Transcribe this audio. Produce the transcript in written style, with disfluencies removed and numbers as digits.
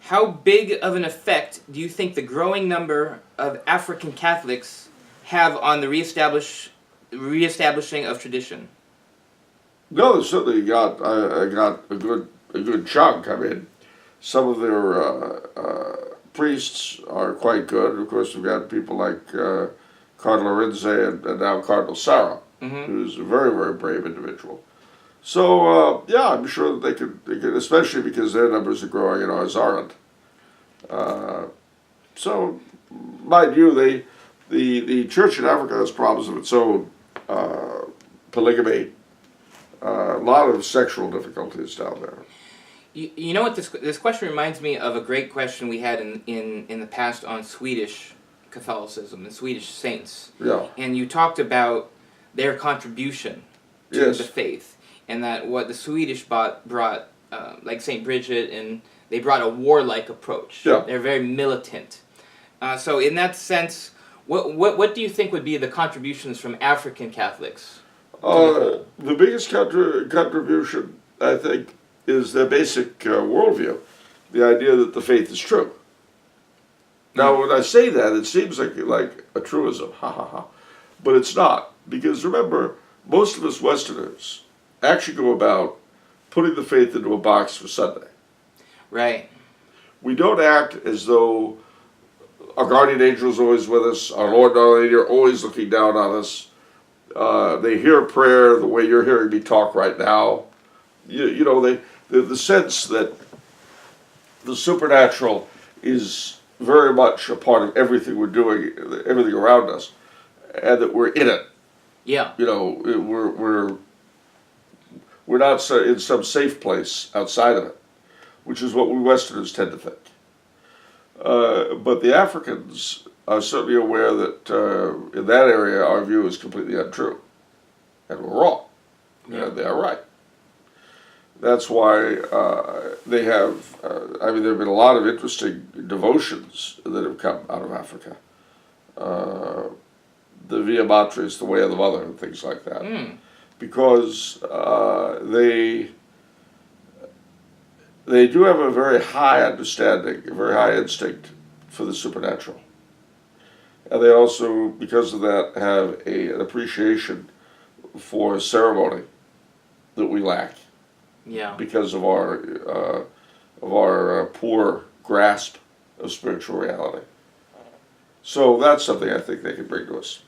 How big of an effect do you think the growing number of African Catholics have on the reestablishing of tradition? No, they certainly got I got a good chunk. I mean, some of their priests are quite good. Of course, we've got people like Cardinal Arinze and now Cardinal Sarah, who's a very brave individual. So yeah, I'm sure that they could, especially because their numbers are growing and ours aren't. So, mind you, the Church in Africa has problems of its own. Polygamy, a lot of sexual difficulties down there. You know what, this question reminds me of a great question we had in the past on Swedish Catholicism and Swedish saints. Yeah. And you talked about their contribution to the faith, and that what the Swedish brought, like St. Bridget, and they brought a warlike approach. Yeah. They're very militant. So in that sense, what do you think would be the contributions from African Catholics? The biggest contribution, I think, is their basic worldview, the idea that the faith is true. Now, when I say that, it seems like a truism, ha ha ha, but it's not, because remember, most of us Westerners actually go about putting the faith into a box for Sunday. Right. We don't act as though our guardian angel is always with us, our Lord and our Lady are always looking down on us. They hear prayer the way you're hearing me talk right now. You know, the sense that the supernatural is very much a part of everything we're doing, everything around us, and that we're in it. Yeah. You know, we're not in some safe place outside of it, which is what we Westerners tend to think. But the Africans are certainly aware that in that area our view is completely untrue, and we're wrong, and they are right. That's why they have, I mean, there have been a lot of interesting devotions that have come out of Africa. The Via Matris, the Way of the Mother, and things like that. Because they do have a very high understanding, a very high instinct for the supernatural. And they also, because of that, have an appreciation for ceremony that we lack. Yeah. Because of our poor grasp of spiritual reality. So that's something I think they can bring to us.